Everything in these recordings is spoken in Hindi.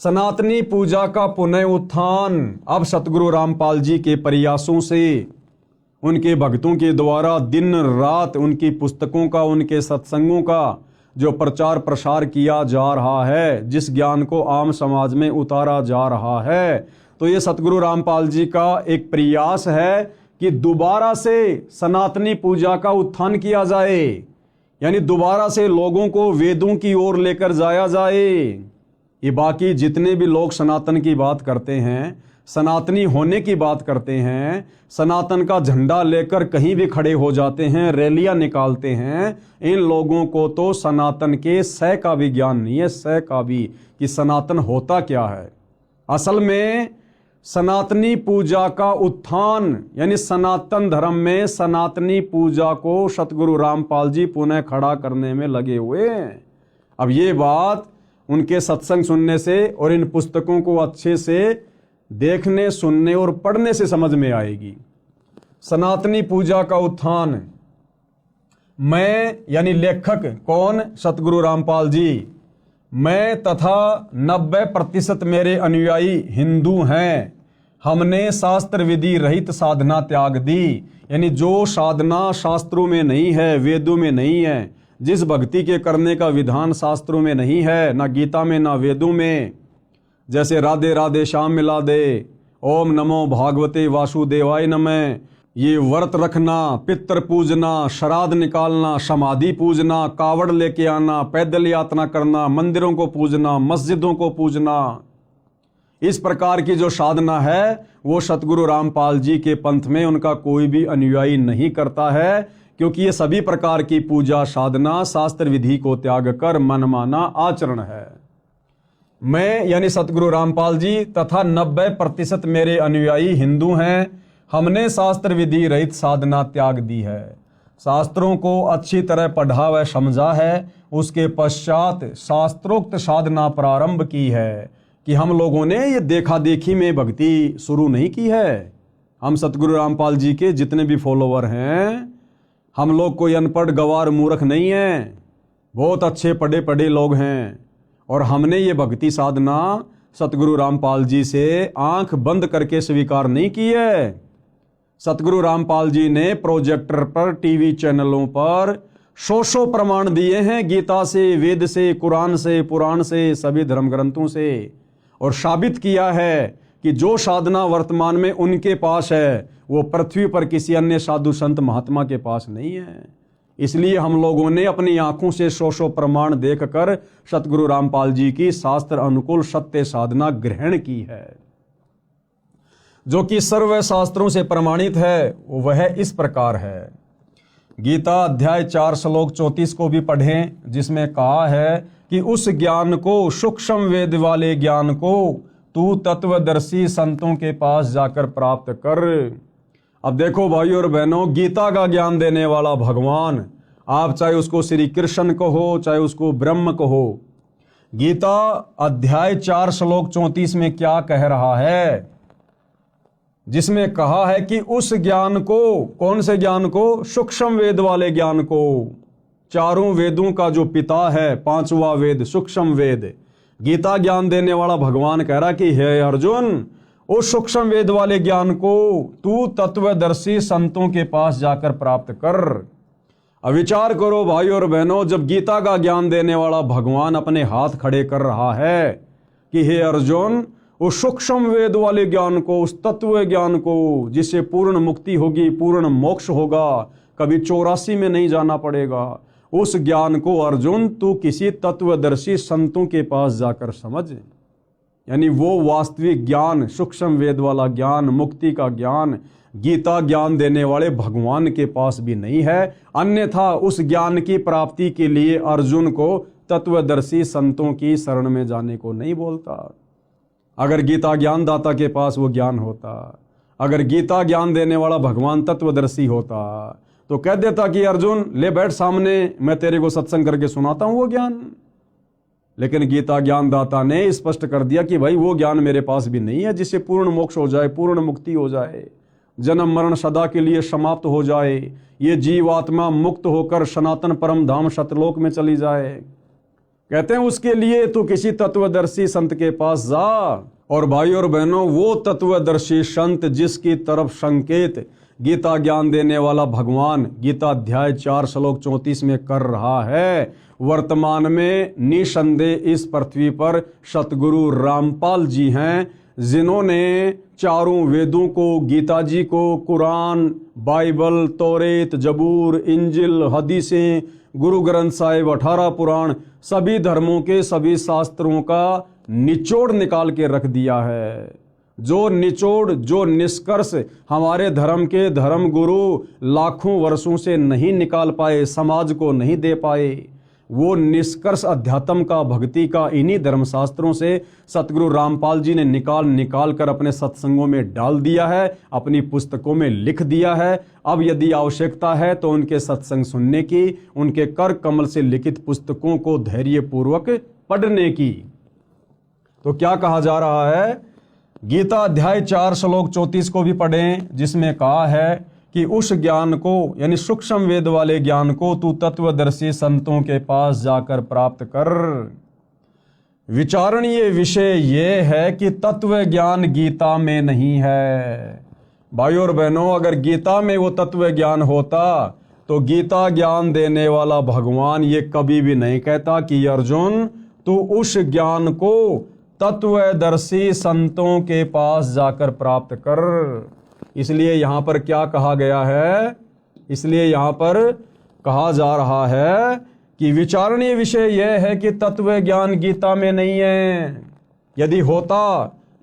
सनातनी पूजा का पुनः उत्थान अब सतगुरु रामपाल जी के प्रयासों से, उनके भक्तों के द्वारा दिन रात उनकी पुस्तकों का, उनके सत्संगों का जो प्रचार प्रसार किया जा रहा है, जिस ज्ञान को आम समाज में उतारा जा रहा है, तो ये सतगुरु रामपाल जी का एक प्रयास है कि दोबारा से सनातनी पूजा का उत्थान किया जाए, यानी दोबारा से लोगों को वेदों की ओर लेकर जाया जाए। ये बाकी जितने भी लोग सनातन की बात करते हैं, सनातनी होने की बात करते हैं, सनातन का झंडा लेकर कहीं भी खड़े हो जाते हैं, रैलियां निकालते हैं, इन लोगों को तो सनातन के सह का भी ज्ञान नहीं है, सह का भी, कि सनातन होता क्या है। असल में सनातनी पूजा का उत्थान, यानी सनातन धर्म में सनातनी पूजा को सतगुरु रामपाल जी पुनः खड़ा करने में लगे हुए हैं। अब ये बात उनके सत्संग सुनने से और इन पुस्तकों को अच्छे से देखने, सुनने और पढ़ने से समझ में आएगी। सनातनी पूजा का उत्थान, मैं यानी लेखक कौन? सतगुरु रामपाल जी। मैं तथा 90% मेरे अनुयायी हिंदू हैं। हमने शास्त्र विधि रहित साधना त्याग दी, यानी जो साधना शास्त्रों में नहीं है, वेदों में नहीं है, जिस भक्ति के करने का विधान शास्त्रों में नहीं है, ना गीता में ना वेदों में, जैसे राधे राधे श्याम मिला दे, ओम नमो भागवते वासुदेवाय नमः, ये व्रत रखना, पितृ पूजना, श्राद्ध निकालना, समाधि पूजना, कावड़ लेके आना, पैदल यात्रा करना, मंदिरों को पूजना, मस्जिदों को पूजना, इस प्रकार की जो साधना है वो सतगुरु रामपाल जी के पंथ में उनका कोई भी अनुयायी नहीं करता है, क्योंकि ये सभी प्रकार की पूजा साधना शास्त्र विधि को त्याग कर मनमाना आचरण है। मैं यानी सतगुरु रामपाल जी तथा 90% मेरे अनुयायी हिंदू हैं। हमने शास्त्र विधि रहित साधना त्याग दी है, शास्त्रों को अच्छी तरह पढ़ा व समझा है, उसके पश्चात शास्त्रोक्त साधना प्रारंभ की है। कि हम लोगों ने ये देखा देखी में भक्ति शुरू नहीं की है। हम सतगुरु रामपाल जी के जितने भी फॉलोवर हैं, हम लोग कोई अनपढ़ गवार मूर्ख नहीं हैं, बहुत अच्छे पढ़े पढ़े लोग हैं। और हमने ये भक्ति साधना सतगुरु रामपाल जी से आंख बंद करके स्वीकार नहीं की है। सतगुरु रामपाल जी ने प्रोजेक्टर पर, टीवी चैनलों पर सौ प्रमाण दिए हैं, गीता से, वेद से, कुरान से, पुराण से, सभी धर्म ग्रंथों से, और साबित किया है कि जो साधना वर्तमान में उनके पास है वो पृथ्वी पर किसी अन्य साधु संत महात्मा के पास नहीं है। इसलिए हम लोगों ने अपनी आंखों से सौ प्रमाण देखकर सतगुरु रामपाल जी की शास्त्र अनुकूल सत्य साधना ग्रहण की है, जो कि सर्व शास्त्रों से प्रमाणित है। वह इस प्रकार है। गीता अध्याय 4 श्लोक 34 को भी पढ़ें, जिसमें कहा है कि उस ज्ञान को, सूक्ष्म वेद वाले ज्ञान को तू तत्वदर्शी संतों के पास जाकर प्राप्त कर। अब देखो भाइयों और बहनों, गीता का ज्ञान देने वाला भगवान, आप चाहे उसको श्री कृष्ण कहो, चाहे उसको ब्रह्म कहो, गीता अध्याय 4 श्लोक 34 में क्या कह रहा है? जिसमें कहा है कि उस ज्ञान को, कौन से ज्ञान को? सूक्ष्म वेद वाले ज्ञान को। चारों वेदों का जो पिता है, 5वां वेद सूक्ष्म वेद, गीता ज्ञान देने वाला भगवान कह रहा कि हे अर्जुन, उस सूक्ष्म वेद वाले ज्ञान को तू तत्वदर्शी संतों के पास जाकर प्राप्त कर। अब विचार करो भाई और बहनों, जब गीता का ज्ञान देने वाला भगवान अपने हाथ खड़े कर रहा है कि हे अर्जुन, उस सूक्ष्म वेद वाले ज्ञान को, उस तत्व ज्ञान को, जिससे पूर्ण मुक्ति होगी, पूर्ण मोक्ष होगा, कभी 84 में नहीं जाना पड़ेगा, उस ज्ञान को अर्जुन तू किसी तत्वदर्शी संतों के पास जाकर समझ। यानी वो वास्तविक ज्ञान, सूक्ष्म वेद वाला ज्ञान, मुक्ति का ज्ञान गीता ज्ञान देने वाले भगवान के पास भी नहीं है। अन्यथा उस ज्ञान की प्राप्ति के लिए अर्जुन को तत्वदर्शी संतों की शरण में जाने को नहीं बोलता। अगर गीता ज्ञानदाता के पास वो ज्ञान होता, अगर गीता ज्ञान देने वाला भगवान तत्वदर्शी होता, तो कह देता कि अर्जुन ले बैठ सामने, मैं तेरे को सत्संग करके सुनाता हूं वो ज्ञान। लेकिन गीता ज्ञानदाता ने स्पष्ट कर दिया कि भाई वो ज्ञान मेरे पास भी नहीं है जिससे पूर्ण मोक्ष हो जाए, पूर्ण मुक्ति हो जाए, जन्म मरण सदा के लिए समाप्त हो जाए, ये जीवात्मा मुक्त होकर सनातन परम धाम सतलोक में चली जाए। कहते हैं उसके लिए तू किसी तत्वदर्शी संत के पास जा। और भाई और बहनों, वो तत्वदर्शी संत जिसकी तरफ संकेत गीता ज्ञान देने वाला भगवान गीता अध्याय 4 श्लोक 34 में कर रहा है, वर्तमान में निसंदेह इस पृथ्वी पर सतगुरु रामपाल जी हैं, जिन्होंने चारों वेदों को, गीता जी को, कुरान, बाइबल, तौरेत, जबूर, इंजिल, हदीसें, गुरु ग्रंथ साहिब, 18 पुराण, सभी धर्मों के सभी शास्त्रों का निचोड़ निकाल के रख दिया है। जो निचोड़, जो निष्कर्ष हमारे धर्म के धर्म गुरु लाखों वर्षों से नहीं निकाल पाए, समाज को नहीं दे पाए, वो निष्कर्ष अध्यात्म का, भक्ति का इन्हीं धर्मशास्त्रों से सतगुरु रामपाल जी ने निकाल कर अपने सत्संगों में डाल दिया है, अपनी पुस्तकों में लिख दिया है। अब यदि आवश्यकता है तो उनके सत्संग सुनने की, उनके कर कमल से लिखित पुस्तकों को धैर्यपूर्वक पढ़ने की। तो क्या कहा जा रहा है? गीता अध्याय 4 श्लोक 34 को भी पढ़ें, जिसमें कहा है कि उस ज्ञान को, यानी सूक्ष्म वेद वाले ज्ञान को तू तत्वदर्शी संतों के पास जाकर प्राप्त कर। विचारणीय विषय यह है कि तत्व ज्ञान गीता में नहीं है। भाइयों और बहनों, अगर गीता में वो तत्व ज्ञान होता तो गीता ज्ञान देने वाला भगवान ये कभी भी नहीं कहता कि अर्जुन तू उस ज्ञान को तत्वदर्शी संतों के पास जाकर प्राप्त कर। इसलिए यहां पर क्या कहा गया है? इसलिए यहां पर कहा जा रहा है कि विचारणीय विषय यह है कि तत्व ज्ञान गीता में नहीं है। यदि होता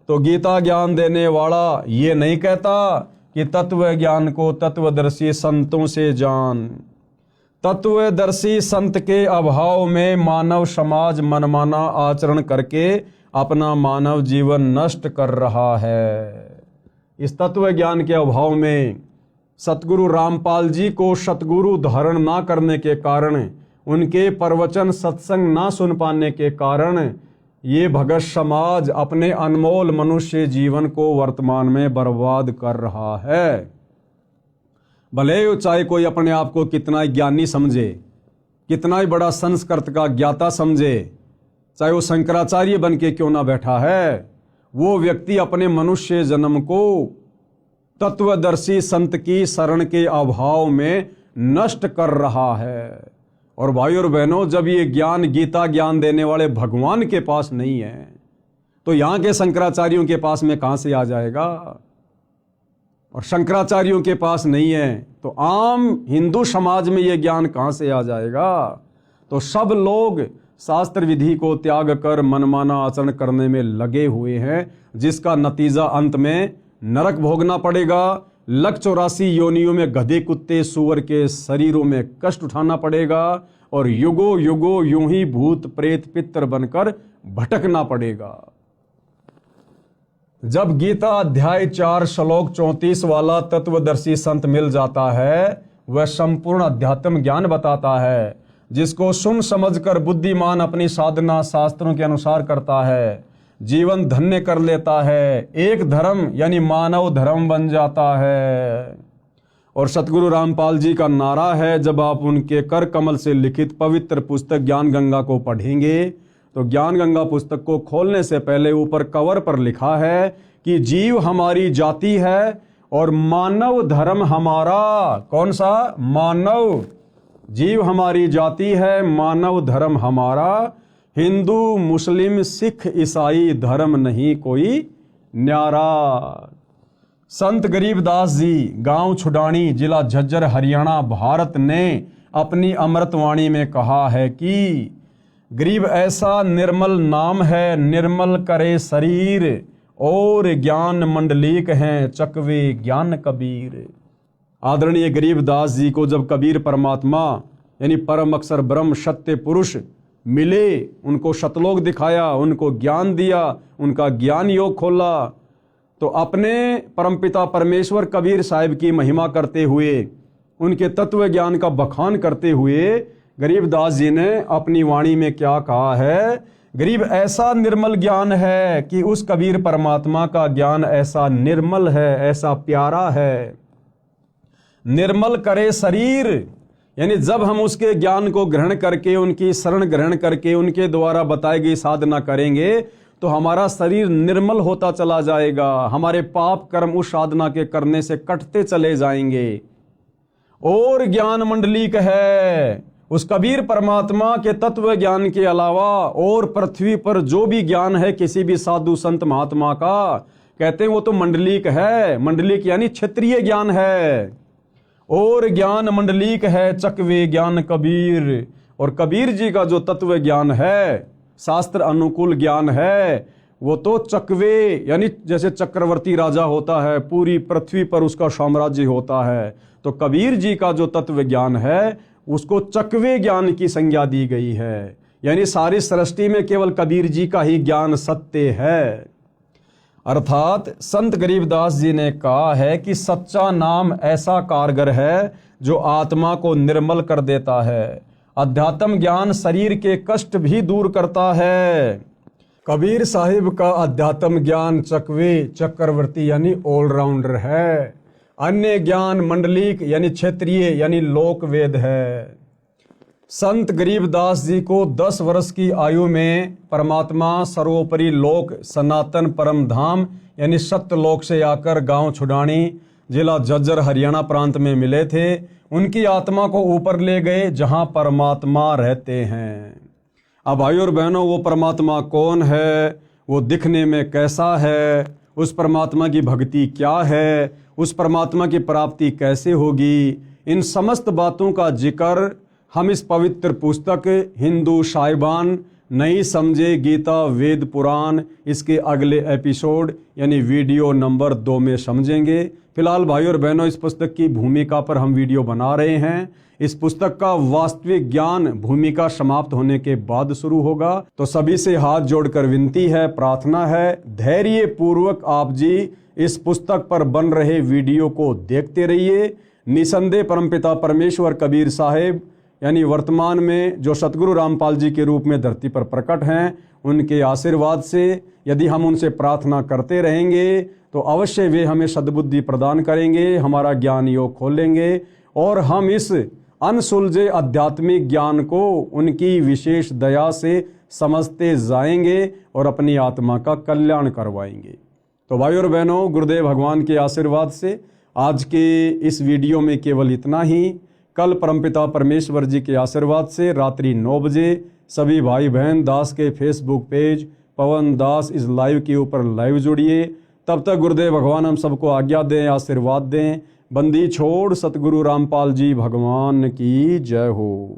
तो गीता ज्ञान देने वाला ये नहीं कहता कि तत्व ज्ञान को तत्वदर्शी संतों से जान। तत्वदर्शी संत के अभाव में मानव समाज मनमाना आचरण करके अपना मानव जीवन नष्ट कर रहा है। इस तत्व ज्ञान के अभाव में सतगुरु रामपाल जी को सतगुरु धारण ना करने के कारण, उनके प्रवचन सत्संग ना सुन पाने के कारण ये भगत समाज अपने अनमोल मनुष्य जीवन को वर्तमान में बर्बाद कर रहा है। भले चाहे कोई अपने आप को कितना ही ज्ञानी समझे, कितना ही बड़ा संस्कृत का ज्ञाता समझे, चाहे वो शंकराचार्य बन के क्यों ना बैठा है, वो व्यक्ति अपने मनुष्य जन्म को तत्वदर्शी संत की शरण के अभाव में नष्ट कर रहा है। और भाई और बहनों, जब ये ज्ञान गीता ज्ञान देने वाले भगवान के पास नहीं है तो यहाँ के शंकराचार्यों के पास में कहाँ से आ जाएगा? और शंकराचार्यों के पास नहीं है तो आम हिंदू समाज में ये ज्ञान कहाँ से आ जाएगा? तो सब लोग शास्त्र विधि को त्याग कर मनमाना आचरण करने में लगे हुए हैं, जिसका नतीजा अंत में नरक भोगना पड़ेगा। 184 योनियों में गधे कुत्ते सूअर के शरीरों में कष्ट उठाना पड़ेगा और युगो युगो यूं ही भूत प्रेत पितर बनकर भटकना पड़ेगा। जब गीता अध्याय 4 श्लोक 34 वाला तत्वदर्शी संत मिल जाता है, वह संपूर्ण अध्यात्म ज्ञान बताता है, जिसको सुन समझकर बुद्धिमान अपनी साधना शास्त्रों के अनुसार करता है, जीवन धन्य कर लेता है, एक धर्म यानी मानव धर्म बन जाता है। और सतगुरु रामपाल जी का नारा है, जब आप उनके कर कमल से लिखित पवित्र पुस्तक ज्ञान गंगा को पढ़ेंगे तो ज्ञान गंगा पुस्तक को खोलने से पहले ऊपर कवर पर लिखा है कि जीव हमारी जाति है और मानव धर्म हमारा। कौन सा? मानव। जीव हमारी जाति है, मानव धर्म हमारा। हिंदू मुस्लिम सिख ईसाई धर्म नहीं कोई न्यारा। संत गरीबदास जी, गांव छुडानी, जिला झज्जर, हरियाणा, भारत ने अपनी अमृतवाणी में कहा है कि गरीब ऐसा निर्मल नाम है, निर्मल करे शरीर, और ज्ञान मंडलीक हैं चकवे ज्ञान कबीर। आदरणीय गरीबदास जी को जब कबीर परमात्मा यानी परम अक्षर ब्रह्म सत्य पुरुष मिले, उनको सतलोक दिखाया, उनको ज्ञान दिया, उनका ज्ञान योग खोला, तो अपने परमपिता परमेश्वर कबीर साहिब की महिमा करते हुए, उनके तत्व ज्ञान का बखान करते हुए गरीबदास जी ने अपनी वाणी में क्या कहा है? गरीब ऐसा निर्मल ज्ञान है कि उस कबीर परमात्मा का ज्ञान ऐसा निर्मल है, ऐसा प्यारा है। निर्मल करे शरीर, यानी जब हम उसके ज्ञान को ग्रहण करके, उनकी शरण ग्रहण करके, उनके द्वारा बताई गई साधना करेंगे तो हमारा शरीर निर्मल होता चला जाएगा, हमारे पाप कर्म उस साधना के करने से कटते चले जाएंगे। और ज्ञान मंडलीक है, उस कबीर परमात्मा के तत्व ज्ञान के अलावा और पृथ्वी पर जो भी ज्ञान है किसी भी साधु संत महात्मा का, कहते हैं वो तो मंडलीक है। मंडलीक यानी क्षेत्रीय ज्ञान है। और ज्ञान मंडलीक है चकवे ज्ञान कबीर, और कबीर जी का जो तत्व ज्ञान है, शास्त्र अनुकूल ज्ञान है, वो तो चकवे यानी जैसे चक्रवर्ती राजा होता है, पूरी पृथ्वी पर उसका साम्राज्य होता है, तो कबीर जी का जो तत्व ज्ञान है उसको चकवे ज्ञान की संज्ञा दी गई है। यानी सारी सृष्टि में केवल कबीर जी का ही ज्ञान सत्य है। अर्थात संत गरीबदास जी ने कहा है कि सच्चा नाम ऐसा कारगर है जो आत्मा को निर्मल कर देता है। अध्यात्म ज्ञान शरीर के कष्ट भी दूर करता है। कबीर साहिब का अध्यात्म ज्ञान चकवे चक्रवर्ती यानी ऑलराउंडर है। अन्य ज्ञान मंडलिक यानी क्षेत्रीय यानी लोक वेद है। संत गरीबदास जी को 10 वर्ष की आयु में परमात्मा सर्वोपरि लोक सनातन परम धाम यानी सत्यलोक से आकर गांव छुडानी जिला झज्जर हरियाणा प्रांत में मिले थे। उनकी आत्मा को ऊपर ले गए जहां परमात्मा रहते हैं। अब भाई और बहनों, वो परमात्मा कौन है, वो दिखने में कैसा है, उस परमात्मा की भक्ति क्या है, उस परमात्मा की प्राप्ति कैसे होगी, इन समस्त बातों का जिक्र हम इस पवित्र पुस्तक हिंदू साहिबान नहीं समझे गीता वेद पुराण इसके अगले एपिसोड यानी वीडियो नंबर 2 में समझेंगे। फिलहाल भाई और बहनों, इस पुस्तक की भूमिका पर हम वीडियो बना रहे हैं। इस पुस्तक का वास्तविक ज्ञान भूमिका समाप्त होने के बाद शुरू होगा। तो सभी से हाथ जोड़कर विनती है, प्रार्थना है, धैर्य पूर्वक आप जी इस पुस्तक पर बन रहे वीडियो को देखते रहिए। निसंदेह परमपिता परमेश्वर कबीर साहिब यानी वर्तमान में जो सतगुरु रामपाल जी के रूप में धरती पर प्रकट हैं, उनके आशीर्वाद से यदि हम उनसे प्रार्थना करते रहेंगे तो अवश्य वे हमें सद्बुद्धि प्रदान करेंगे, हमारा ज्ञान योग खोलेंगे और हम इस अनसुलझे आध्यात्मिक ज्ञान को उनकी विशेष दया से समझते जाएंगे और अपनी आत्मा का कल्याण करवाएंगे। तो भाई और बहनों, गुरुदेव भगवान के आशीर्वाद से आज के इस वीडियो में केवल इतना ही। कल परमपिता परमेश्वर जी के आशीर्वाद से रात्रि 9 बजे सभी भाई बहन दास के फेसबुक पेज पवन दास इस लाइव के ऊपर लाइव जुड़िए। तब तक गुरुदेव भगवान हम सबको आज्ञा दें, आशीर्वाद दें। बंदी छोड़ सतगुरु रामपाल जी भगवान की जय हो।